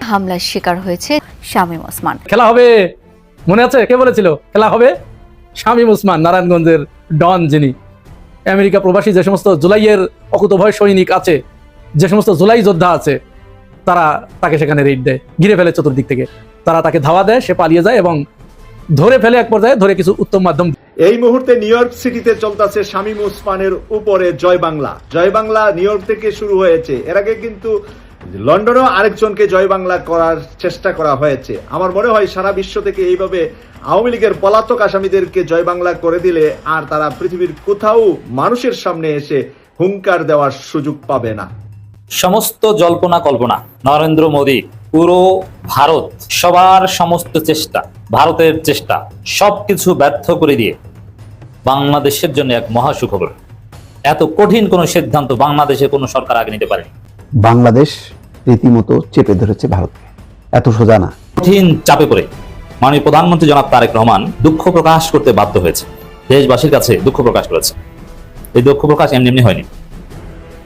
হামলার শিকার হয়েছে শামীম ওসমান। খেলা হবে, মনে আছে কে বলেছিল খেলা হবে? শামীম ওসমান, নারায়ণগঞ্জের ডন, যিনি আমেরিকা প্রবাসী যে সমস্ত জুলাইয়ের অকুতভয় সৈনিক আছে, যে সমস্ত জুলাই যোদ্ধা আছে, তারা তাকে সেখানে রেড দেয়, ঘিরে ফেলে চতুর্দিক থেকে। তারা তাকে ধাওয়া দেয়, সে পালিয়ে যায় এবং ধরে ফেলে এক পর্যায়ে, ধরে কিছু উত্তম মাধ্যম। এই মুহূর্তে নিউ ইয়র্ক সিটিতে চলতেছে শামীম ওসমানের উপরে জয় বাংলা। জয় বাংলা নিউ ইয়র্ক থেকে শুরু হয়েছে, এর আগে কিন্তু লন্ডনেও আরেকজনকে জয় বাংলা করার চেষ্টা করা হয়েছে। আমার মনে হয় সারা বিশ্ব থেকে এইভাবে আওয়ামী লীগের পলাতক আসামিদেরকে জয় বাংলা করে দিলে আর তারা পৃথিবীর কোথাও মানুষের সামনে এসে হুঙ্কার দেওয়ার সুযোগ পাবে না। সমস্ত জল্পনা কল্পনা, নরেন্দ্র মোদী, পুরো ভারত, সবার সমস্ত চেষ্টা, ভারতের চেষ্টা, সবকিছু ব্যর্থ করে দিয়ে বাংলাদেশের জন্য এক মহা সুখবর। এত কঠিন কোন সিদ্ধান্ত বাংলাদেশে কোনো সরকার আগে নিতে পারেনি। বাংলাদেশ রীতিমতো চেপে ধরেছে ভারতকে, এত সোজা না। কঠিন চাপে পড়ে মাননীয় প্রধানমন্ত্রী জনাব তারেক রহমান দুঃখ প্রকাশ করতে বাধ্য হয়েছে, দেশবাসীর কাছে দুঃখ প্রকাশ করেছে। এই দুঃখ প্রকাশ এমনি এমনি হয়নি,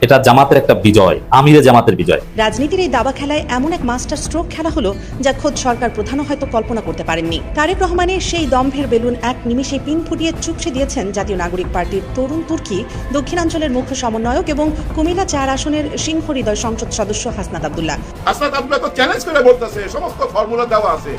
এটা জামাতের একটা বিজয়, আমিরে জামাতের বিজয়। রাজনীতির এই দাবা খেলায় এমন এক মাস্টার স্ট্রোক খেলা হলো যা খোদ সরকার প্রধানও হয়তো কল্পনা করতে পারেননি। তারেক রহমানের সেই দম্ভের বেলুন এক নিমিষে পিন ফুটিয়ে চুপসে দিয়েছেন জাতীয় নাগরিক পার্টির তরুণ তুর্কি, দক্ষিণাঞ্চলের মুখ্য সমন্বয়ক এবং কুমিল্লা ৪ আসনের সিংহ হৃদয় সংসদ সদস্য হাসনাত আব্দুল্লাহ। হাসনাত আব্দুল্লাহ তো চ্যালেঞ্জ করে বলতেছে সমস্ত ফর্মুলা দেওয়া আছে,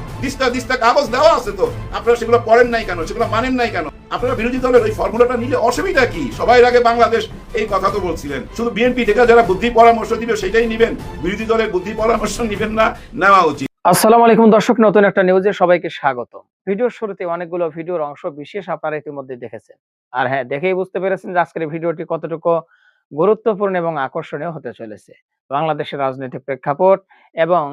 দিস্তা কাগজ দেওয়া আছে, তো আপনারা সেগুলো পড়েন নাই কেন, সেগুলো মানেন নাই কেন? আপনারা বিরোধী দলের ওই ফর্মুলাটা নিলে অসুবিধা কি? সবাই আগে বাংলাদেশ এই কথা তো বলছিলেন, শুধু বিএনপি থেকে যারা বুদ্ধি পরামর্শ দিবে সেটাই নিবেন, বিরোধী দলের বুদ্ধি পরামর্শ নিবেন না, নেওয়া উচিত। আসসালামু আলাইকুম দর্শক, নতুন একটা নিউজে সবাইকে স্বাগত। ভিডিওর শুরুতে অনেকগুলো ভিডিওর অংশ বিশেষ আপনারা ইতিমধ্যে দেখেছেন, আর হ্যাঁ, দেখেই বুঝতে পেরেছেন যে আজকের ভিডিওটি কতটুকু গুরুত্বপূর্ণ এবং আকর্ষণীয় হতে চলেছে। বাংলাদেশের রাজনৈতিক প্রেক্ষাপট এবং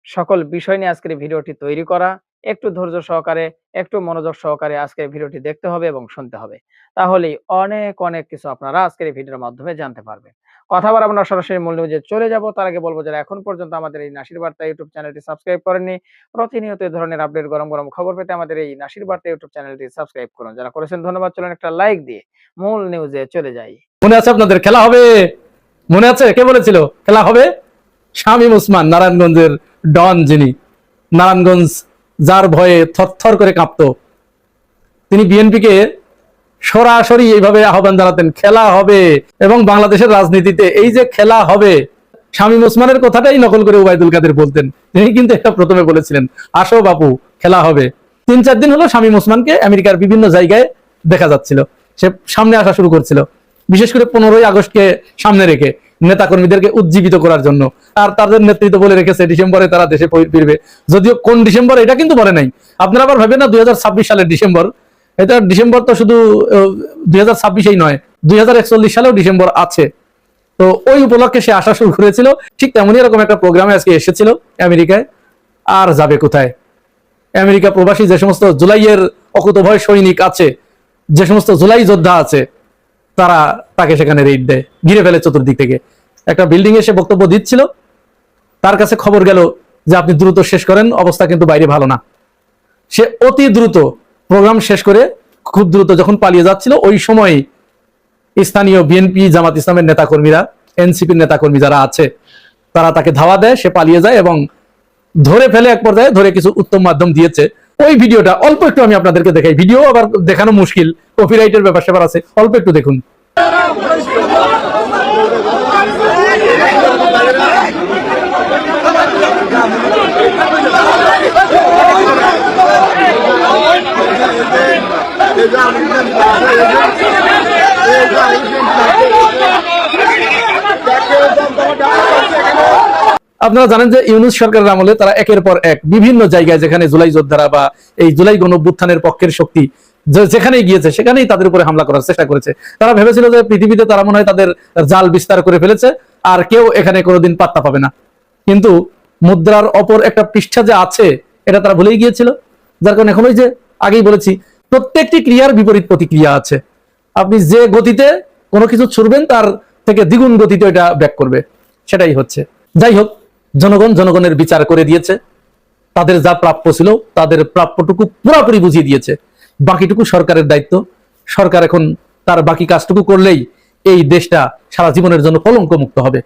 সকল বিষয় নিয়ে আজকের ভিডিওটি তৈরি করা। একটু ধৈর্য সহকারে, একটু মনোযোগ সহকারে আজকের ভিডিওটি দেখতে হবে এবং শুনতে হবে, তাহলেই অনেক অনেক কিছু আপনারা আজকের এই ভিডিওর মাধ্যমে জানতে পারবেন। কথা বলা আমরা সরাসরি মূল নিউজে চলে যাব। তার আগে বলবো, যারা এখন পর্যন্ত আমাদের এই নাসির বার্তা ইউটিউব চ্যানেলটি সাবস্ক্রাইব করেননি, প্রতিনিয়ত এই ধরনের আপডেট, গরম গরম খবর পেতে আমাদের এই নাসির বার্তা ইউটিউব চ্যানেলটি সাবস্ক্রাইব করুন। যারা করেছেন ধন্যবাদ। চলুন একটা লাইক দিয়ে মূল নিউজে চলে যাই। মনে আছে আপনাদের খেলা হবে? মনে আছে কে বলেছিল খেলা হবে? শামীম ওসমান, নারায়ণগঞ্জের ডন, যিনি নারায়ণগঞ্জ যার ভয়ে থরথর করে কাঁপতো, তিনি বিএনপিকে সরাসরি এইভাবে আহ্বান জানাতেন, খেলা হবে। এবং বাংলাদেশের রাজনীতিতে এই যে খেলা হবে, শামীম ওসমানের কথাটাই নকল করে ওবায়দুল কাদের বলতেন। তিনি কিন্তু এটা প্রথমে বলেছিলেন, আসো বাপু খেলা হবে। ৩-৪ দিন হলো শামীম ওসমানকে আমেরিকার বিভিন্ন জায়গায় দেখা যাচ্ছিল, সে সামনে আসা শুরু করছিল, বিশেষ করে 15ই আগস্টকে সামনে রেখে নেতাকর্মীদেরকে উজ্জীবিত করার জন্য। আর তাদের নেতৃত্ব বলে রেখেছে ডিসেম্বরে তারা দেশে ফিরবে, যদিও কোন ডিসেম্বর এটা কিন্তু বলে নাই। আপনারা আবার ভাবেন না 2026 সালের ডিসেম্বর, এটা ডিসেম্বর তো শুধু 2026-এই নয়, 2041 সালেও ডিসেম্বর আছে। তো ওই উপলক্ষে সে আসা শুরু করেছিল। ঠিক তেমনই এরকম একটা প্রোগ্রামে আজকে এসেছিল আমেরিকায়। আর যাবে কোথায়? আমেরিকা প্রবাসী যে সমস্ত জুলাইয়ের অকুতভয় সৈনিক আছে, যে সমস্ত জুলাই যোদ্ধা আছে, তারা তাকে সেখানে রেড দেয়, ঘিরে ফেলে চতুর্দিক থেকে। একটা বিল্ডিং এ সে বক্তব্য দিচ্ছিল, তার কাছে খবর গেল যে আপনি দ্রুত শেষ করেন, অবস্থা কিন্তু বাইরে ভালো না। সে অতি দ্রুত প্রোগ্রাম শেষ করে খুব দ্রুত যখন পালিয়ে যাচ্ছিল, ওই সময় স্থানীয় বিএনপি, জামাত ইসলামের নেতাকর্মীরা, এনসিপির নেতাকর্মী যারা আছে, তারা তাকে ধাওয়া দেয়, সে পালিয়ে যায় এবং ধরে ফেলে এক পর্যায়ে, ধরে কিছু উত্তম মাধ্যম দিয়েছে। ওই ভিডিওটা অল্প একটু আমি আপনাদেরকে দেখাই। ভিডিও আবার দেখানো মুশকিল, কপিরাইটের ব্যাপার সেবার আছে, অল্প একটু দেখুন। আপনারা জানেন যে ইউনূস সরকারের আমলে তারা একের পর এক বিভিন্ন জায়গায়, যেখানে জুলাই যোদ্ধারা বা এই জুলাই গণঅভ্যুত্থানের পক্ষের শক্তি যেখানেই গিয়েছে সেখানেই তাদের উপরে হামলা করার চেষ্টা করেছে। তারা ভেবেছিল যে পৃথিবীতে তারা মনে হয় তাদের জাল বিস্তার করে ফেলেছে, আর কেউ এখানে কোনোদিন পাত্তা পাবে না। কিন্তু মুদ্রার অপর একটা পৃষ্ঠা যে আছে, এটা তারা ভুলেই গিয়েছিল। যার কারণে এখন ওই যে আগেই বলেছি, প্রত্যেকটি ক্রিয়ার বিপরীত প্রতিক্রিয়া আছে। আপনি যে গতিতে কোনো কিছু ছুড়বেন, তার থেকে দ্বিগুণ গতিতে এটা ব্যাক করবে, সেটাই হচ্ছে। যাই হোক, জনগণের বিচার করে দিয়েছে, তাদের যা প্রাপ্য ছিল তাদের প্রাপ্যটুকু পুরোপুরি বুঝিয়ে দিয়েছে। বাকিটুকু সরকারের দায়িত্ব। সরকার এখন তার বাকি কাজটুকু করলেই এই দেশটা সারা জীবনের জন্য কলঙ্ক মুক্ত হবে।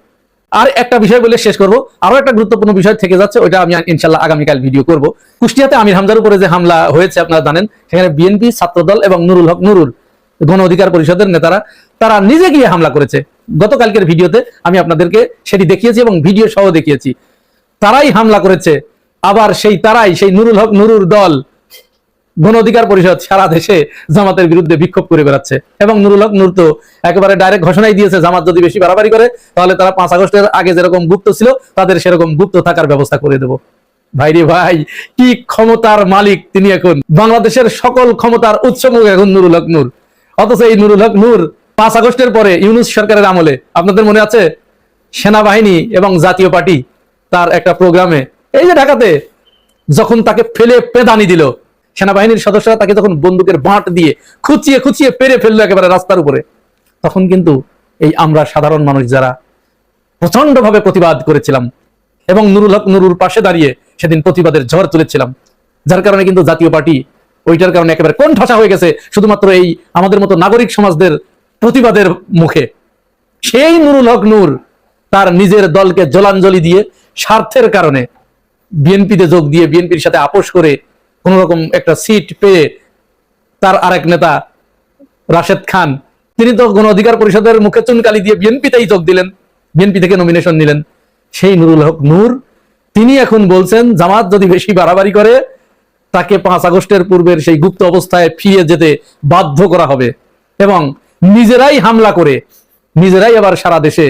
আর একটা বিষয় বলে শেষ করব, আরো একটা গুরুত্বপূর্ণ বিষয় থেকে যাচ্ছে, ওইটা আমি ইনশাল্লাহ আগামীকাল ভিডিও করব। কুষ্টিয়াতে আমির হামজার উপরে যে হামলা হয়েছে আপনারা জানেন, সেখানে বিএনপি, ছাত্রদল এবং নুরুল হক নুরুর গণ অধিকার পরিষদের নেতারা তারা নিজে গিয়ে হামলা করেছে। গতকালকের ভিডিওতে আমি আপনাদেরকে সেটি দেখিয়েছি এবং ভিডিও সহ দেখিয়েছি। তারাই হামলা করেছে, আবার সেই নুরুল হক নুরুর দল গণ অধিকার পরিষদ সারা দেশে জামাতের বিরুদ্ধে বিক্ষোভ করে বেড়াচ্ছে। এবং নুরুল হক নূর তো একেবারে ডাইরেক্ট ঘোষণাই দিয়েছে, জামাত যদি বেশি বাড়াবাড়ি করে তাহলে তারা 5 আগস্টের আগে যেরকম গুপ্ত ছিল তাদের সেরকম গুপ্ত থাকার ব্যবস্থা করে দেব। ভাইরে ভাই, কি ক্ষমতার মালিক তিনি! এখন বাংলাদেশের সকল ক্ষমতার উৎসমুখ এখন নুরুল হক নূর। অথচ এই নুরুল হক নূর 5 আগস্টের পরে ইউনূস সরকারের আমলে, আপনাদের মনে আছে, সেনাবাহিনী এবং জাতীয় পার্টি তার একটা প্রোগ্রামে, এই যে ঢাকাতে যখন তাকে ফেলে পেদানি দিল, সেনাবাহিনীর সদস্যরা তাকে যখন বন্দুকের বাঁট দিয়ে খুঁচিয়ে খুঁচিয়ে পেরে ফেললো একেবারে রাস্তার উপরে, তখন কিন্তু এই আমরা সাধারণ মানুষ যারা প্রচন্ড ভাবে প্রতিবাদ করেছিলাম এবং নুরুল হক নুরুর পাশে দাঁড়িয়ে সেদিন প্রতিবাদের ঝড় তুলেছিলাম, যার কারণে কিন্তু জাতীয় পার্টি ওইটার কারণে একেবারে কোণঠাসা হয়ে গেছে শুধুমাত্র এই আমাদের মতো নাগরিক সমাজদের প্রতিবাদের মুখে। সেই নুরুল হক নূর তার নিজের দলকে জলাঞ্জলি দিয়ে স্বার্থের কারণে বিএনপিতে যোগ দিয়ে বিএনপির সাথে আপোষ করে কোন রকম একটা সিট পেয়ে তার আরেক নেতা রাশেদ খান, তিনি তো গণ অধিকার পরিষদের মুখে চুনকালি দিয়ে বিএনপিতেই যোগ দিলেন, বিএনপি থেকে নমিনেশন নিলেন। সেই নুরুল হক নূর তিনি এখন বলছেন জামাত যদি বেশি বাড়াবাড়ি করে তাকে 5 আগস্টের পূর্বের সেই গুপ্ত অবস্থায় ফিরে যেতে বাধ্য করা হবে এবং নিজেরাই হামলা করে নিজেরাই আবার সারা দেশে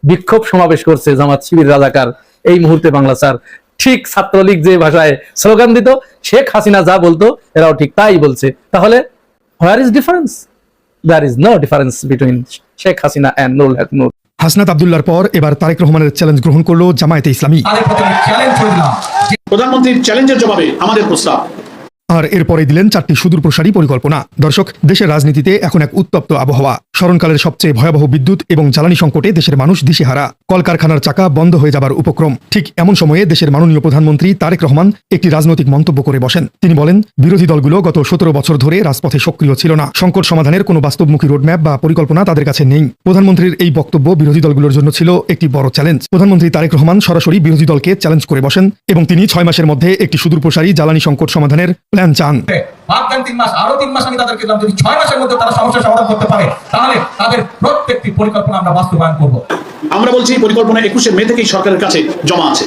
বিক্ষোভ সমাবেশ করছে জামাত শিবির রাজাকার। এই মুহূর্তে বাংলা স্যার ঠিক ছাত্রলীগ যে ভাষায় স্লোগান দিত, শেখ হাসিনা যা বলতো এরাও ঠিক তাই বলছে। তাহলে where is difference? There is no difference between Sheikh Hasina and Nurul Haque Nur. Hasnat আব্দুল্লাহর পর এবার তারেক রহমানের চ্যালেঞ্জ গ্রহণ করলো জামায়াতে ইসলামী। প্রধানমন্ত্রীর চ্যালেঞ্জের জবাবে আমাদের প্রস্তাব। আর এরপরে দিলেন 4টি সুদূরপ্রসারী পরিকল্পনা। দর্শক, দেশের রাজনীতিতে এখন এক উত্তপ্ত আবহাওয়া। স্মরণকালের সবচেয়ে ভয়াবহ বিদ্যুৎ এবং জ্বালানি সংকটে দেশের মানুষ দিশেহারা, কলকারখানার চাকা বন্ধ হয়ে যাবার উপক্রম। ঠিক এমন সময়ে দেশের মাননীয় প্রধানমন্ত্রী তারেক রহমান একটি রাজনৈতিক মন্তব্য করে বসেন। তিনি বলেন, বিরোধী দলগুলো গত 17 বছর ধরে রাজপথে সক্রিয় ছিল না, সংকট সমাধানের কোনো বাস্তবমুখী রোডম্যাপ বা পরিকল্পনা তাদের কাছে নেই। প্রধানমন্ত্রীর এই বক্তব্য বিরোধী দলগুলোর জন্য ছিল একটি বড় চ্যালেঞ্জ। প্রধানমন্ত্রী তারেক রহমান সরাসরি বিরোধী দলকে চ্যালেঞ্জ করে বসেন এবং তিনি 6 মাসের মধ্যে একটি সুদূরপ্রসারী জ্বালানি সংকট সমাধানের প্ল্যান চান। ভাববেন 3 মাস, আরো 3 মাস আমি তাদেরকে দিলাম, যদি 6 মাসের মধ্যে তারা সমস্যার সমাধান করতে পারে তাহলে তাদের প্রত্যেকটি পরিকল্পনা আমরা বাস্তবায়ন করব। আমরা বলছি পরিকল্পনা 21শে মে থেকেই সরকারের কাছে জমা আছে।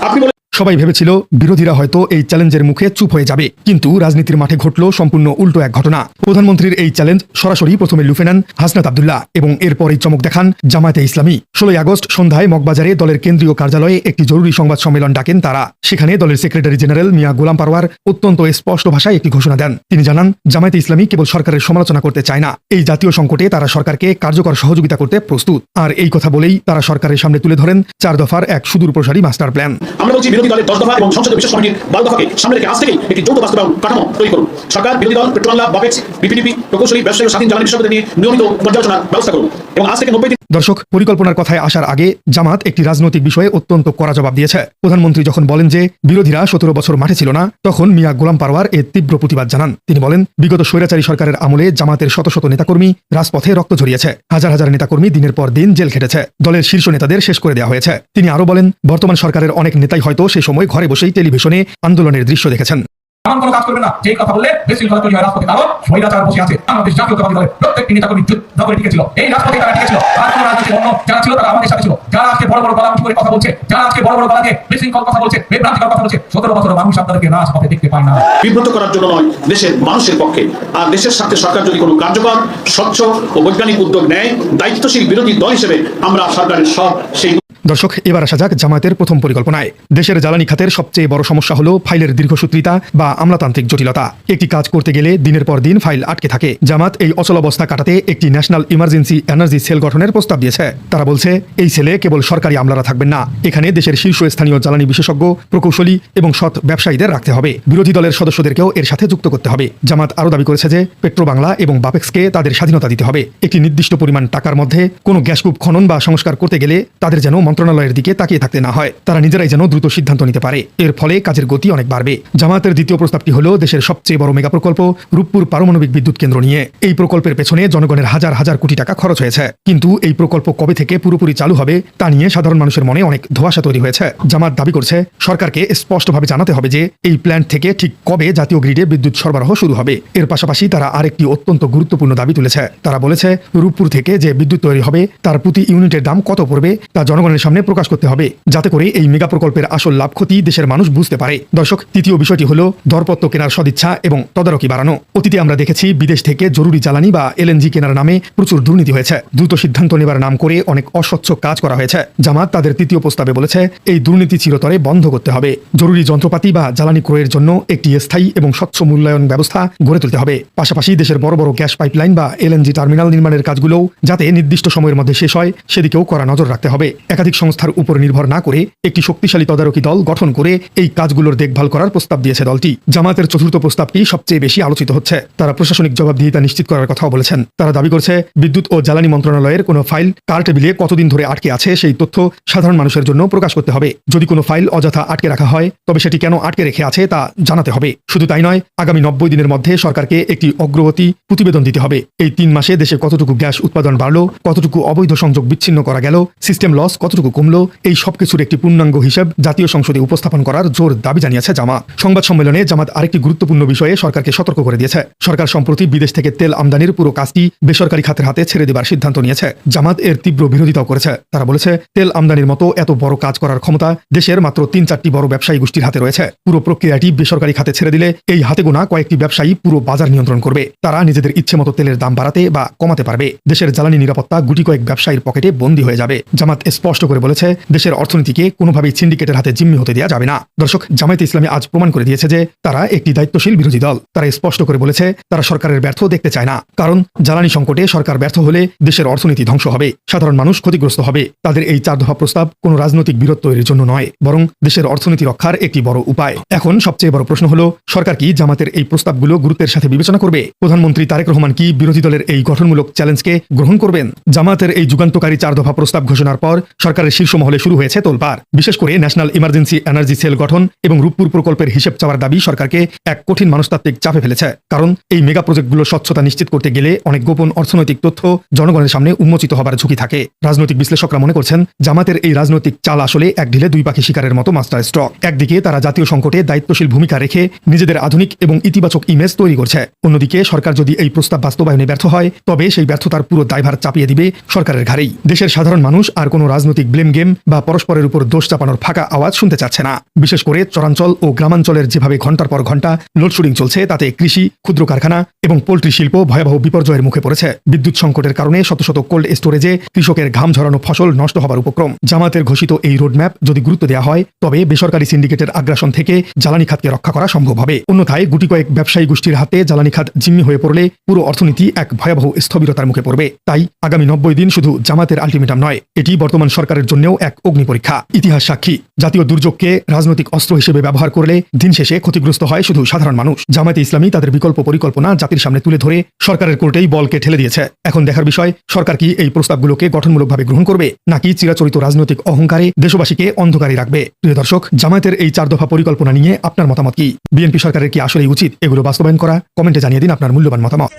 আপনি সবাই ভেবেছিল বিরোধীরা হয়তো এই চ্যালেঞ্জের মুখে চুপ হয়ে যাবে, কিন্তু রাজনীতির মাঠে ঘটল সম্পূর্ণ উল্টো এক ঘটনা। প্রধানমন্ত্রীর এই চ্যালেঞ্জ সরাসরি প্রথমে লুফে নেন হাসনাত আব্দুল্লাহ এবং এরপরই চমক দেখান জামায়াতে ইসলামী। 16 আগস্ট সন্ধ্যায় মগবাজারে দলের কেন্দ্রীয় কার্যালয়ে একটি জরুরি সংবাদ সম্মেলন ডাকেন তারা। সেখানে দলের সেক্রেটারি জেনারেল মিয়া গোলাম পারওয়ার অত্যন্ত স্পষ্ট ভাষায় একটি ঘোষণা দেন। তিনি জানান, জামায়াতে ইসলামী কেবল সরকারের সমালোচনা করতে চায় না, এই জাতীয় সংকটে তারা সরকারকে কার্যকর সহযোগিতা করতে প্রস্তুত। আর এই কথা বলেই তারা সরকারের সামনে তুলে ধরেন 4 দফার এক সুদূরপ্রসারী মাস্টার প্ল্যান। আমরা বলছি বিরোধী দলের 10 দফা এবং সংসদীয় বিশেষ কমিটির 12 দফাকে সামনে রেখে আজ থেকেই একটি যৌথ বাস্তবায়ন কাঠামো তৈরি করুন। সরকার, বিরোধী দল, পেট্রোবাংলা, বাপেক্স, বিপিডিপি, প্রকৌশলী, ব্যবসায়ী ও স্বাধীন জ্বালানি বিষয়গুলো নিয়ে নিয়মিত পর্যালোচনার ব্যবস্থা করুন এবং আজ থেকে 90 দিন। দর্শক, পরিকল্পনার কথায় আসার আগে জামাত একটি রাজনৈতিক বিষয়ে অত্যন্ত কড়া জবাব দিয়েছে। প্রধানমন্ত্রী যখন বলেন যে বিরোধীরা 17 বছর মাঠে ছিল না, তখন মিয়া গোলাম পারওয়ার এর তীব্র প্রতিবাদ জানান। তিনি বলেন, বিগত স্বৈরাচারী সরকারের আমলে জামাতের শত শত নেতাকর্মী রাজপথে রক্ত ঝরিয়েছে, হাজার হাজার নেতাকর্মী দিনের পর দিন জেল খেটেছে, দলের শীর্ষ নেতাদের শেষ করে দেওয়া হয়েছে। তিনি আরো বলেন, বর্তমান সরকারের অনেক নেতাই হয়তো সে সময় ঘরে বসেই টেলিভিশনে আন্দোলনের দৃশ্য দেখেছেন। এমন কোনো কাজ করবে না যেই কথা বললে বিশৃঙ্খলা তৈরি হয় রাজপথে, কারণ স্বৈরাচার বসে আছে। বাংলাদেশ জাতীয়তাবাদী দলের প্রত্যেকটি নেতাকর্মী যুদ্ধ করে টিকেছিল, এই রাজপথে তারা টিকেছিল। আর কোন রাজনৈতিক অন্য যারা ছিল তারা আমাদের সাথে ছিল। যারা আজকে বড় বড় গলা উঁচু করে কথা বলছে, যারা আজকে বড় বড় গলা দিয়ে বিশৃঙ্খল কথা বলছে, বিভ্রান্তিকর কথা বলছে, 17 বছর মানুষ আপনাদেরকে রাজপথে দেখতে পায় না। বিব্রত করার জন্য নয়, দেশের মানুষের পক্ষে। আর দেশের সাথে সরকার যদি কোনো কার্যকর, স্বচ্ছ ও বৈজ্ঞানিক উদ্যোগ নেয়, দায়িত্বশীল বিরোধী দল হিসেবে আমরা সরকারের সব সেই। দর্শক, এবার আসা যাক জামায়াতের প্রথম পরিকল্পনায়। দেশের জ্বালানি খাতের সবচেয়ে বড় সমস্যা হলো ফাইলের দীর্ঘসূত্রিতা বা আমলাতান্ত্রিক জটিলতা। একটি কাজ করতে গেলে দিনের পর দিন ফাইল আটকে থাকে। জামাত এই অচলাবস্থা কাটাতে একটি ন্যাশনাল ইমার্জেন্সি এনার্জি সেল গঠনের প্রস্তাব দিয়েছে। তারা বলছে, এই সেলে কেবল সরকারি আমলারা থাকবেন না, এখানে দেশের শীর্ষস্থানীয় জ্বালানি বিশেষজ্ঞ, প্রকৌশলী এবং সৎ ব্যবসায়ীদের রাখতে হবে। বিরোধী দলের সদস্যদেরকেও এর সাথে যুক্ত করতে হবে। জামাত আরও দাবি করেছে যে পেট্রোবাংলা এবং বাপেক্সকে তাদের স্বাধীনতা দিতে হবে। একটি নির্দিষ্ট পরিমাণ টাকার মধ্যে কোনো গ্যাসকূপ খনন বা সংস্কার করতে গেলে তাদের যেন মন্ত্রণালয়ের দিকে তাকিয়ে থাকতে না হয়, তারা নিজেরাই যেন দ্রুত সিদ্ধান্ত নিতে পারে। এর ফলে কাজের গতি অনেক বাড়বে। জামায়াতের দ্বিতীয় প্রস্তাবটি হলো দেশের সবচেয়ে বড় মেগা প্রকল্প রূপপুর পারমাণবিক বিদ্যুৎ কেন্দ্র নিয়ে। এই প্রকল্পের পেছনে জনগণের হাজার হাজার কোটি টাকা খরচ হয়েছে, কিন্তু এই প্রকল্প কবে থেকে পুরোপুরি চালু হবে তা নিয়ে সাধারণ মানুষের মনে অনেক ধোঁয়াশা তৈরি হয়েছে। জামাত দাবি করছে সরকারকে স্পষ্টভাবে জানাতে হবে যে এই প্ল্যান্ট থেকে ঠিক কবে জাতীয় গ্রিডে বিদ্যুৎ সরবরাহ শুরু হবে। এর পাশাপাশি তারা আরেকটি অত্যন্ত গুরুত্বপূর্ণ দাবি তুলেছে। তারা বলেছে রূপপুর থেকে যে বিদ্যুৎ তৈরি হবে তার প্রতি ইউনিটের দাম কত পড়বে তা জনগণের সামনে প্রকাশ করতে হবে, যাতে করে এই মেগা প্রকল্পের আসল লাভ ক্ষতি দেশের মানুষ বুঝতে পারে। দর্শক, তৃতীয় বিষয়টি হলো দরপত্র কেনার সদিচ্ছা এবং তদারকি বাড়ানো। অতীতে আমরা দেখেছি বিদেশ থেকে জরুরি জ্বালানি বা এলএনজি কেনার নামে প্রচুর দুর্নীতি হয়েছে। দ্রুত সিদ্ধান্ত নেবার নাম করে অনেক অস্বচ্ছ কাজ করা হয়েছে। জামাত তাদের তৃতীয় প্রস্তাবে বলেছে এই দুর্নীতি চিরতরে বন্ধ করতে হবে। জরুরি যন্ত্রপাতি বা জ্বালানি ক্রয়ের জন্য একটি স্থায়ী এবং স্বচ্ছ মূল্যায়ন ব্যবস্থা গড়ে তুলতে হবে। পাশাপাশি দেশের বড় বড় গ্যাস পাইপলাইন বা এলএনজি টার্মিনাল নির্মাণের কাজগুলোও যাতে নির্দিষ্ট সময়ের মধ্যে শেষ হয় সেদিকেও কড়া নজর রাখতে হবে। একাধিক সংস্থার উপর নির্ভর না করে একটি শক্তিশালী তদারকি দল গঠন করে এই কাজগুলোর দেখভাল করার প্রস্তাব দিয়েছে দলটি। জামাতের চতুর্থ প্রস্তাবটি সবচেয়ে বেশি আলোচিত হচ্ছে। তারা প্রশাসনিক জবাবদিহিতা নিশ্চিত করার কথাও বলেছেন। তারা দাবি করছে বিদ্যুৎ ও জ্বালানি মন্ত্রণালয়ের কোনো ফাইল কার টেবিলে কতদিন ধরে আটকে আছে সেই তথ্য সাধারণ মানুষের জন্য প্রকাশ করতে হবে। যদি কোনো ফাইল অযথা আটকে রাখা হয় তবে সেটি কেন আটকে রেখে আছে তা জানাতে হবে। শুধু তাই নয়, আগামী 90 দিনের মধ্যে সরকারকে একটি অগ্রগতি প্রতিবেদন দিতে হবে। এই 3 মাসে দেশে কতটুকু গ্যাস উৎপাদন বাড়লো, কতটুকু অবৈধ সংযোগ বিচ্ছিন্ন করা গেল, সিস্টেম লস কতটুকু কমলো, এই সবকিছুর একটি পূর্ণাঙ্গ হিসাব জাতীয় সংসদে উপস্থাপন করার জোর দাবি জানিয়েছে জামাত। সংবাদ সম্মেলনে জামাত আরেকটি গুরুত্বপূর্ণ বিষয়ে সরকারকে সতর্ক করে দিয়েছে। সরকার সম্প্রতি বিদেশ থেকে তেল আমদানির পুরো কাজটি বেসরকারি খাতের হাতে ছেড়ে দেবার সিদ্ধান্ত নিয়েছে। জামাত এর তীব্র বিরোধিতাও করেছে। তারা বলেছে তেল আমদানির মতো এত বড় কাজ করার ক্ষমতা দেশের মাত্র 3-4টি বড় ব্যবসায়ী গোষ্ঠীর হাতে রয়েছে। পুরো প্রক্রিয়াটি বেসরকারি খাতে ছেড়ে দিলে এই হাতে গোনা কয়েকটি ব্যবসায়ী পুরো বাজার নিয়ন্ত্রণ করবে। তারা নিজেদের ইচ্ছে মতো তেলের দাম বাড়াতে বা কমাতে পারবে। দেশের জ্বালানি নিরাপত্তা গুটি কয়েক ব্যবসায়ীর পকেটে বন্দী হয়ে যাবে। জামাত স্পষ্ট করে বলেছে দেশের অর্থনীতিকে কোনোভাবেই সিন্ডিকেটের হাতে জিম্মি হতে দেওয়া যাবে না। দর্শক, জামায়াতে ইসলামী আজ প্রমাণ করে দিয়েছে যে তারা একটি দায়িত্বশীল বিরোধী দল। তারা স্পষ্ট করে বলেছে তারা সরকারের ব্যর্থ দেখতে চায় না, কারণ জ্বালানি সংকটে সরকার ব্যর্থ হলে দেশের অর্থনীতি ধ্বংস হবে, সাধারণ মানুষ ক্ষতিগ্রস্ত হবে। তাদের এই 4 দফা প্রস্তাব কোনো রাজনৈতিক বিরোধ তৈরির জন্য নয়, বরং দেশের অর্থনীতি রক্ষার একটি বড় উপায়। এখন সবচেয়ে বড় প্রশ্ন হলো সরকার কি জামাতের এই প্রস্তাবগুলো গুরুত্বের সাথে বিবেচনা করবে? প্রধানমন্ত্রী তারেক রহমান কি বিরোধী দলের এই গঠনমূলক চ্যালেঞ্জকে গ্রহণ করবেন? জামাতের এই যুগান্তকারী 4 দফা প্রস্তাব ঘোষণার পর সরকারের শীর্ষ মহলে শুরু হয়েছে তোলপাড়। বিশেষ করে ন্যাশনাল ইমার্জেন্সি এনার্জি সেল গঠন এবং রূপপুর প্রকল্পের হিসেব চাওয়ার দাবি সরকারকে এক কঠিন মনস্তাত্ত্বিক চাপে ফেলেছে। কারণ এই মেগা প্রজেক্টগুলোর স্বচ্ছতা নিশ্চিত করতে গেলে অনেক গোপন অর্থনৈতিক তথ্য জনগণের সামনে উন্মোচিত হবার ঝুঁকি থাকে। রাজনৈতিক বিশ্লেষকরা মনে করছেন জামাতের এই রাজনৈতিক চাল আসলে এক ঢিলে 2 পাখি শিকারের মতো মাস্টার স্ট্রোক। একদিকে তারা জাতীয় সংকটে দায়িত্বশীল ভূমিকা রেখে নিজেদের আধুনিক এবং ইতিবাচক ইমেজ তৈরি করছে, অন্যদিকে সরকার যদি এই প্রস্তাব বাস্তবায়নে ব্যর্থ হয় তবে সেই ব্যর্থতার পুরো দায়ভার চাপিয়ে দিবে সরকারের ঘাড়েই। দেশের সাধারণ মানুষ আর কোনো রাজনৈতিক ব্লেম গেম বা পরস্পরের উপর দোষ চাপানোর ফাঁকা আওয়াজ শুনতে চাচ্ছে না। বিশেষ করে চরাঞ্চল ও গ্রামাঞ্চলের যেভাবে ঘন্টার পর ঘন্টা লোডশেডিং চলছে তাতে কৃষি, ক্ষুদ্র কারখানা এবং পোল্ট্রি শিল্প ভয়াবহ বিপর্যয়ের মুখে পড়েছে। বিদ্যুৎ সংকটের কারণে শত শত কোল্ড স্টোরেজে কৃষকের ঘাম ঝরানো ফসল নষ্ট হবার উপক্রম। জামাতের ঘোষিত এই রোডম্যাপ যদি গুরুত্ব দেওয়া হয় তবে বেসরকারি সিন্ডিকেটের আগ্রাসন থেকে জ্বালানি খাতকে রক্ষা করা সম্ভব হবে। অন্যথায় গুটি কয়েক ব্যবসায়ী গোষ্ঠীর হাতে জ্বালানি খাত জিম্মি হয়ে পড়লে পুরো অর্থনীতি এক ভয়াবহ স্থবিরতার মুখে পড়বে। তাই আগামী 90 দিন শুধু জামাতের আলটিমেটাম নয়, এটি বর্তমান সরকারের জন্যও এক অগ্নি পরীক্ষা। ইতিহাস সাক্ষী, জাতীয় দুর্যোগকে রাজনৈতিক অস্ত্র হিসেবে ব্যবহার করলে দিন শেষে ক্ষতিগ্রস্ত হয় শুধু সাধারণ মানুষ। জামায়াতে ইসলামী তাদের বিকল্প পরিকল্পনা জাতির সামনে তুলে ধরে সরকারের কোর্টেই বলকে ঠেলে দিয়েছে। এখন দেখার বিষয় সরকার কি এই প্রস্তাবগুলোকে গঠনমূলকভাবে গ্রহণ করবে নাকি চিরাচরিত রাজনৈতিক অহংকারে দেশবাসীকে অন্ধকারে রাখবে। প্রিয় দর্শক, জামায়াতের এই 4 দফা পরিকল্পনা নিয়ে আপনার মতামত কি? বিএনপি সরকারের কি আসলেই উচিত এগুলো বাস্তবায়ন করা? কমেন্টে জানিয়ে দিন আপনার মূল্যবান মতামত।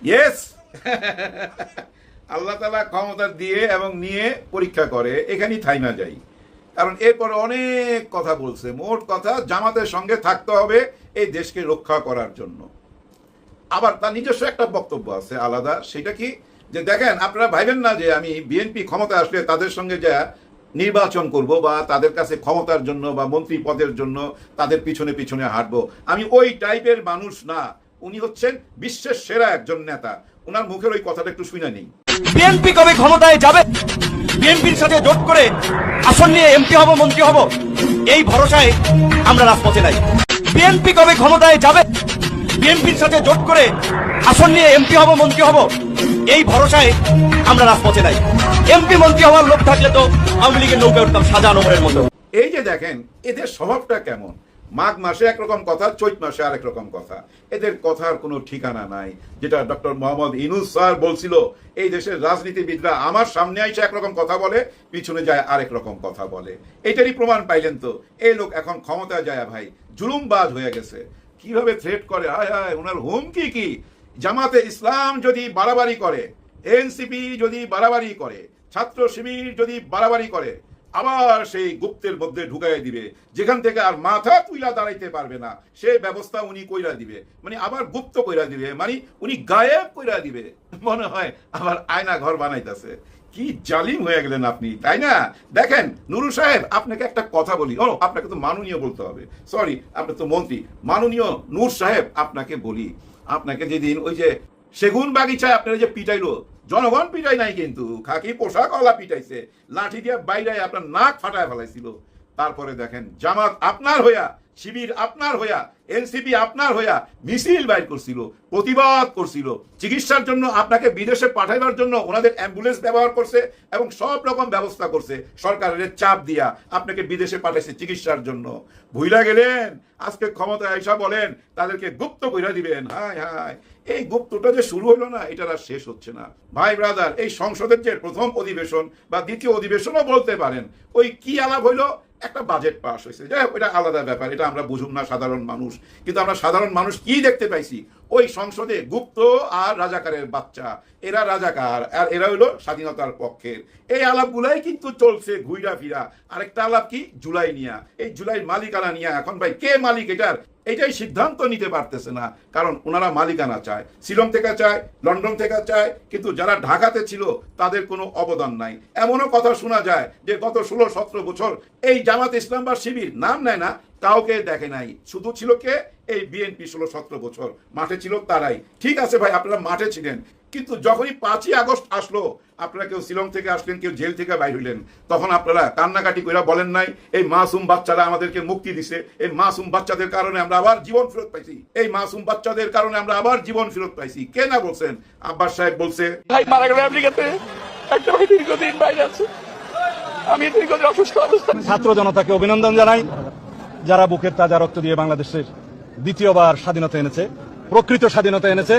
ইয়েস, আল্লাহ তাআলা ক্ষমতা দিয়ে এবং নিয়ে পরীক্ষা করে, এখানেই থাইমা যাই। কারণ এরপরে অনেক কথা বলছে। মোট কথা জামাতের সঙ্গে থাকতে হবে এই দেশকে রক্ষা করার জন্য। আবার তার নিজস্ব একটা বক্তব্য আছে আলাদা, সেটা কি যে দেখেন আপনারা ভাইবেন না যে আমি বিএনপি ক্ষমতা আসলে তাদের সঙ্গে যা নির্বাচন করব বা তাদের কাছে ক্ষমতার জন্য বা মন্ত্রী পদের জন্য তাদের পিছনে পিছনে হাঁটবো। আমি ওই টাইপের মানুষ না। উনি হচ্ছেন বিশ্বের সেরা একজন নেতা। ওনার মুখের ওই কথাটা একটু শুনে নেই। বিএনপি কবে ক্ষমতায় যাবে, বিএনপির সাথে জোট করে আসন নিয়ে এমপি হব, মন্ত্রী হব, এই ভরসায় আমরা রাজপথে নাই। বিএনপি কবে ক্ষমতায় যাবে, বিএনপির সাথে জোট করে আসন নিয়ে এমপি হব, মন্ত্রী হব, এই ভরসায় আমরা রাজপথে নাই। এমপি মন্ত্রী হওয়ার লোক থাকলে তো আওয়ামী লীগের নৌকা উঠতাম সাজা নোমরের মতো। এই যে দেখেন এদের স্বভাবটা কেমন, মাঘ মাসে একরকম কথা, চৈত মাসে আরেক রকম কথা। এদের কথার কোনো ঠিকানা নাই। যেটা ডক্টর মোহাম্মদ ইউনূস স্যার বলছিল, এই দেশের রাজনীতিবিদরা আমার সামনে এসে একরকম কথা বলে, পিছনে যায় আরেক রকম কথা বলে। এটারই প্রমাণ পাইলেন তো, এই লোক এখন ক্ষমতায় যায় ভাই জুলুমবাজ হয়ে গেছে। কিভাবে থ্রেট করে, হায় হায়, ওনার হুমকি কি! জামাতে ইসলাম যদি বাড়াবাড়ি করে, এনসিপি যদি বাড়াবাড়ি করে, ছাত্র শিবির যদি বাড়াবাড়ি করে, আবার সেই গুপ্তের মধ্যে ঢুকাই দিবে, যেখান থেকে আর মাথা তুইলা দাঁড়াইতে পারবে না, সে ব্যবস্থা উনি কইরা দিবে। মানে আবার গুপ্ত কইরা দিবে, মানে উনি গায়েব কইরা দিবে। মনে হয় আবার আয়না ঘর বানাইতেছে। কি জালিম হয়ে গেলেন আপনি, তাই না? দেখেন নুরুল সাহেব, আপনাকে একটা কথা বলি। ও, আপনাকে তো মাননীয় বলতে হবে, সরি, আপনি তো মন্ত্রী। মাননীয় নূর সাহেব, আপনাকে বলি, আপনাকে যেদিন ওই যে সেগুন বাগিচায় আপনারা যে পিটাইলো, জনগণ পিটাই নাই কিন্তু, খাকি পোশাক ওলা পিটাইছে, লাঠি দিয়ে বাইরে আপনার নাক ফাটায় ফেলাইছিল। তারপরে দেখেন জামাত আপনার হইয়া, শিবির আপনার হইয়া, এনসিপি আপনার হইয়া মিছিল বাইর করছিল, প্রতিবাদ করছিল, চিকিৎসার জন্য আপনাকে বিদেশে পাঠাইবার জন্য ওনাদের অ্যাম্বুলেন্স ব্যবহার করছে এবং সব রকম ব্যবস্থা করছে, সরকারের চাপ দিয়া আপনাকে বিদেশে পাঠাইছে চিকিৎসার জন্য। ভুইলা গেলেন, আজকে ক্ষমতায় আইসা বলেন তাদেরকে গুপ্ত কইরা দিবেন। হায় হায়, এই গুপ্তটা যে শুরু হলো না, এটা আর শেষ হচ্ছে না। ভাই ব্রাদার, এই সংসদের যে প্রথম অধিবেশন বা দ্বিতীয় অধিবেশনও বলতে পারেন, ওই কি আলাপ হইলো, একটা বাজেট পাস হয়েছে, যাই হোক, এটা আলাদা ব্যাপার, এটা আমরা বুঝুম না সাধারণ মানুষ। কিন্তু আমরা সাধারণ মানুষ কি দেখতে পাইছি, ওই সংসদে গুপ্ত আর রাজাকারের বাচ্চা, এরা রাজাকার আর এরা হইলো স্বাধীনতার পক্ষের। এই আলাপগুলাই কিন্তু চলছে ঘুইরা ফিরা। আরেকটা আলাপ কি, জুলাই নিয়া, এই জুলাই মালিকানা নিয়া। এখন ভাই কে মালিক এটার, এটাই সিদ্ধান্ত নিতে পারতেছে না, কারণ ওনারা মালিকানা চায়, শিলং থেকে চায়, লন্ডন থেকে চায়, কিন্তু যারা ঢাকাতে ছিল তাদের কোনো অবদান নাই। এমনও কথা শোনা যায় যে গত 16-17 বছর এই জামাত ইসলাম বা শিবির নাম নেয় না, কাউকে দেখে নাই, শুধু ছিল কে, এই বিএনপি 16-17 বছর মাঠে ছিল তারাই। ঠিক আছে ভাই, আপনারা মাঠে ছিলেন, কিন্তু যখনই 5ই আগস্ট আসলো, আপনারা কেউ শিলং থেকে আসলেন, কেউ জেল থেকে বাইর হইলেন, তখন আপনারা কান্নাকাটি কইরা বলেন নাই, এই মাসুম বাচ্চারা আমাদেরকে মুক্তি দিছে, এই মাসুম বাচ্চাদের কারণে আমরা আবার জীবন ফেরত পাইছি, এই মাসুম বাচ্চাদের কারণে আমরা আবার জীবন ফেরত পাইছি। কে না বলছেন? আব্বাস সাহেব বলছে, ভাই মারা গেল আমেরিকাতে, একটা ভাই দীর্ঘদিন বাইরে আছে, আমি দীর্ঘদিন অসুস্থ অবস্থা। ছাত্র জনতাকে অভিনন্দন জানাই, যারা বুকের তাজা রক্ত দিয়ে বাংলাদেশের দ্বিতীয়বার স্বাধীনতা এনেছে, প্রকৃত স্বাধীনতা এনেছে,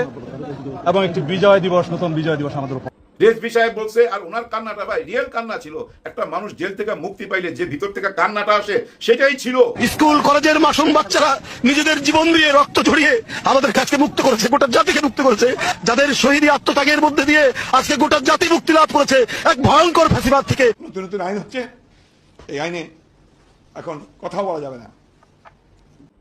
এবং একটি বিজয় দিবস, নতুন বিজয় দিবস আমাদের উপর। রেজভি সাহেব বলছে, আর ওনার কান্নাটা ভাই রিয়েল কান্না ছিল। একটা মানুষ জেল থেকে মুক্তি পাইলে যে ভিতর থেকে কান্নাটা আসে, সেটাই ছিল। স্কুল কলেজের মাসুম বাচ্চারা নিজেদের জীবন দিয়ে, রক্ত ঝরিয়ে আমাদের কাছে মুক্ত করেছে, গোটা জাতিকে মুক্ত করেছে, যাদের শহীদ আত্মত্যাগের মধ্যে দিয়ে আজকে গোটা জাতি মুক্তি লাভ করেছে এক ভয়ঙ্কর ফ্যাসিবাদ থেকে। নতুন নতুন আইন হচ্ছে, এই আইনে এখন কথাও বলা যাবে না।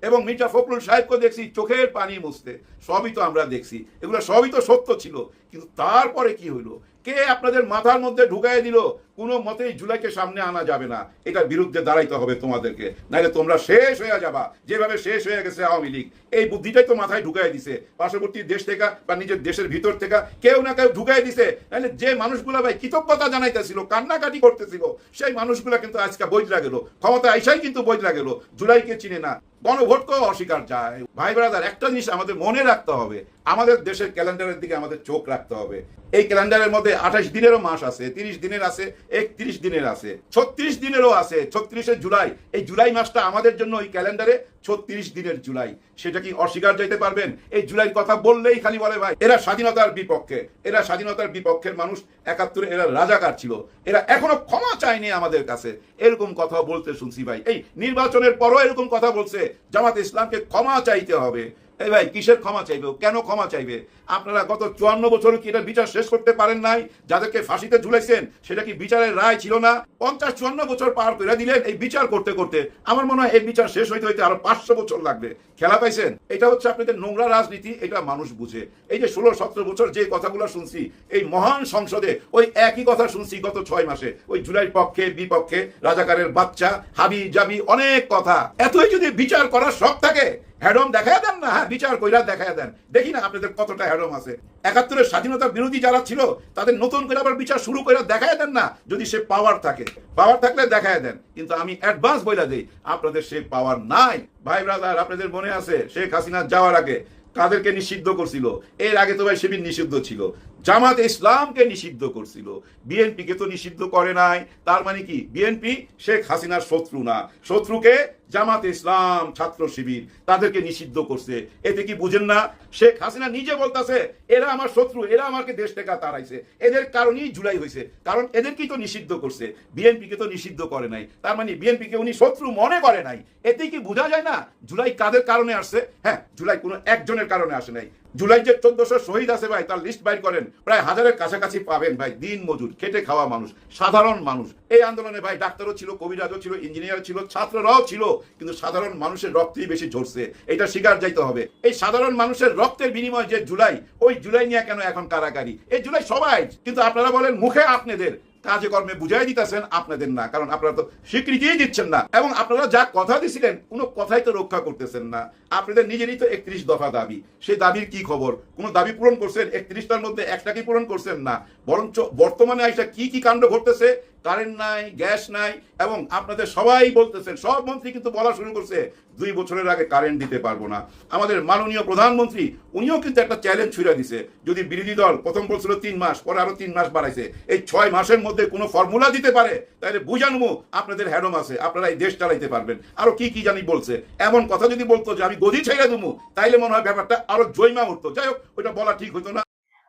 এবং মির্জা ফখরুল সাহেবকে দেখছি চোখের পানি মুছতে, সবই তো আমরা দেখছি, এগুলো সবই তো সত্য ছিল। কিন্তু তারপরে কি হইলো, কে আপনাদের মাথার মধ্যে ঢুকাই দিল, কোনো মতেই জুলাইকে সামনে আনা যাবে না, এটার বিরুদ্ধে দাঁড়াইতে হবে তোমাদেরকে, নাহলে তোমরা শেষ হয়ে যাবা, যেভাবে শেষ হয়ে গেছে আওয়ামী লীগ। এই বুদ্ধিটাই তো মাথায় ঢুকাই দিছে, পার্শ্ববর্তী দেশ থেকে বা নিজের দেশের ভিতর থেকে কেউ না কেউ ঢুকাই দিছে। নাহলে যে মানুষগুলো ভাই কৃতজ্ঞতা জানাইতেছিল, কান্নাকাটি করতেছিল, সেই মানুষগুলো কিন্তু আজকে বৈধরা গেল, ক্ষমতা আইসাই কিন্তু বৈধরা গেল, জুলাইকে চিনে না, গণভোটকেও অস্বীকার যায়। ভাই ব্রাদার, একটা জিনিস আমাদের মনে রাখতে হবে, আমাদের দেশের ক্যালেন্ডারের দিকে আমাদের চোখ রাখতে হবে। এই ক্যালেন্ডারের মধ্যে 28 দিনেরও মাস আছে, 30 দিনের আছে, 31 দিনের আছে, 36 দিনেরও আছে, 36শে জুলাই। এই জুলাই মাসটা আমাদের জন্য ওই ক্যালেন্ডারে 36 দিনের জুলাই। সেটা কি অস্বীকার যাইতে পারবেন? এই জুলাইয়ের কথা বললেই খালি বলে ভাই এরা স্বাধীনতার বিপক্ষে, এরা স্বাধীনতার বিপক্ষের মানুষ, 71-এ এরা রাজাকার ছিল, এরা এখনো ক্ষমা চায়নি আমাদের কাছে, এরকম কথা বলতে শুনছি ভাই। এই নির্বাচনের পরও এরকম কথা বলছে, জামাত ইসলামকে ক্ষমা চাইতে হবে। এই ভাই কিসের ক্ষমা চাইবে, কেন ক্ষমা চাইবে? আপনারা গত 54 বছর কি এটা বিচার শেষ করতে পারেন নাই? যাদেরকে ফাঁসিতে ঝুলাইছেন সেটা কি বিচারের রায় ছিল না? 50-54 বছর পার করে দিলেন এই বিচার করতে করতে। আমার মনে হয় এই বিচার শেষ হইতে হইতে আরো 500 বছর লাগবে। খেলা পাইছেন? এটা হচ্ছে আপনাদের নোংরা রাজনীতি, এটা মানুষ বুঝে। এই যে 16-17 বছর যে কথাগুলো শুনছি এই মহান সংসদে, ওই একই কথা শুনছি গত 6 মাসে, ওই জুলাইর পক্ষে বিপক্ষে, রাজাকারের বাচ্চা, হাবি জাবি, অনেক কথা। এতই যদি বিচার করার শখ থাকে, হ্যাডম দেখায় দেন না, হ্যাঁ বিচার কইরা দেখায় দেন, দেখি না আপনাদের কতটা হ্যাডম আছে। 71-এর স্বাধীনতা বিরোধী যারা ছিল তাদের নতুন করে আবার বিচার শুরু করে দেখায় দেন না, যদি সে পাওয়ার থাকে, পাওয়ার থাকলে দেখায় দেন। কিন্তু আমি অ্যাডভান্স বইলা দেই, আপনাদের সে পাওয়ার নাই। ভাই ব্রাদার, আপনাদের মনে আছে শেখ হাসিনা যাওয়ার আগে কাদেরকে নিষিদ্ধ করছিল? এর আগে তো ভাই শিবির নিষিদ্ধ ছিল, জামাত ইসলামকে নিষিদ্ধ করছিল, বিএনপি কে তো নিষিদ্ধ করে নাই। তার মানে কি বিএনপি শেখ হাসিনার শত্রু না, শত্রুকে জামাত ইসলাম, ছাত্র শিবির তাদেরকে নিষিদ্ধ করছে। এতে কি বুঝেন না? শেখ হাসিনা নিজে বলতাছে এরা আমার শত্রু, এরা আমাকে দেশ থেকে তাড়াইছে, এদের কারণেই জুলাই হয়েছে, কারণ এদেরকেই তো নিষিদ্ধ করছে, বিএনপি কে তো নিষিদ্ধ করে নাই। তার মানে বিএনপি কে উনি শত্রু মনে করে নাই। এতেই কি বোঝা যায় না জুলাই কাদের কারণে আসছে? হ্যাঁ, জুলাই কোনো একজনের কারণে আসে নাই। জুলাই যে 1400 শহীদ আছে ভাই, তার লিস্ট বাইর করেন, প্রায় 1000-এর কাছাকাছি পাবেন ভাই। দিন মজুর, খেটে খাওয়া মানুষ, সাধারণ মানুষ। এই আন্দোলনে ভাই ডাক্তারও ছিল, কবিরাজও ছিল, ইঞ্জিনিয়ার ছিল, ছাত্ররাও ছিল, কিন্তু সাধারণ মানুষের রক্তই বেশি ঝরছে, এটা স্বীকার যাইতে হবে। এই সাধারণ মানুষের রক্তের বিনিময়ে যে জুলাই, ওই জুলাই নিয়ে কেন এখন কারাকারি? এই জুলাই সবাই, কিন্তু আপনারা বলেন মুখে আপনাদের, কাজে কর্মে বুঝাই দিতেছেন আপনাদের না, কারণ আপনারা তো স্বীকৃতিই দিচ্ছেন না, এবং আপনারা যা কথা দিছিলেন কোনো কথাই তো রক্ষা করতেছেন না। আপনাদের নিজেরই তো 31 দফা দাবি, সেই দাবির কি খবর? কোনো দাবি পূরণ করছেন? 31টার মধ্যে একটা কি পূরণ করছেন না? বরঞ্চ বর্তমানে আইসা কি কি কাণ্ড ঘটতেছে, কারেন্ট নাই, গ্যাস নাই, এবং আপনাদের সবাই বলতেছেন, সব মন্ত্রী কিন্তু বলা শুরু করছে 2 বছরের আগে কারেন্ট দিতে পারবো না। আমাদের মাননীয় প্রধানমন্ত্রী উনিও কিন্তু একটা চ্যালেঞ্জ ছুড়ে দিছে, যদি বিরোধী দল প্রথম বলছিল 3 মাস, পরে আরো 3 মাস বাড়াইছে, এই 6 মাসের মধ্যে কোনো ফর্মুলা দিতে পারে, তাহলে বুঝানবো আপনাদের হ্যাডম আছে, আপনারা এই দেশ চালাইতে পারবেন। আরো কি কি জানি বলছে, এমন কথা যদি বলতো যে আমি গদি ছেড়ে দেবো, তাইলে মনে হয় ব্যাপারটা আরো জয়মা উঠতো। যাই হোক, ওইটা বলা ঠিক হতো না।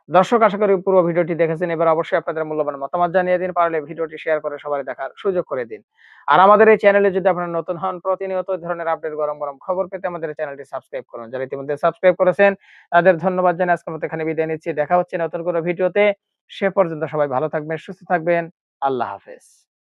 দর্শক, আশা করি পুরো ভিডিওটি দেখেছেন। এবার অবশ্যই আপনাদের মূল্যবান মতামত জানিয়ে দিন, পারলে ভিডিওটি শেয়ার করে সবাই দেখার সুযোগ করে দিন। আর আমাদের এই চ্যানেলে যদি আপনারা নতুন হন, প্রতিনিয়ত এই ধরনের আপডেট, গরম গরম খবর পেতে আমাদের চ্যানেলটি সাবস্ক্রাইব করুন। যারা ইতিমধ্যে সাবস্ক্রাইব করেছেন তাদের ধন্যবাদ জানিয়ে আজকের মতো এখানে বিদায় নিচ্ছি। দেখা হচ্ছে নতুন কোনো ভিডিওতে। সে পর্যন্ত সবাই ভালো থাকবেন, সুস্থ থাকবেন। আল্লাহ হাফেজ।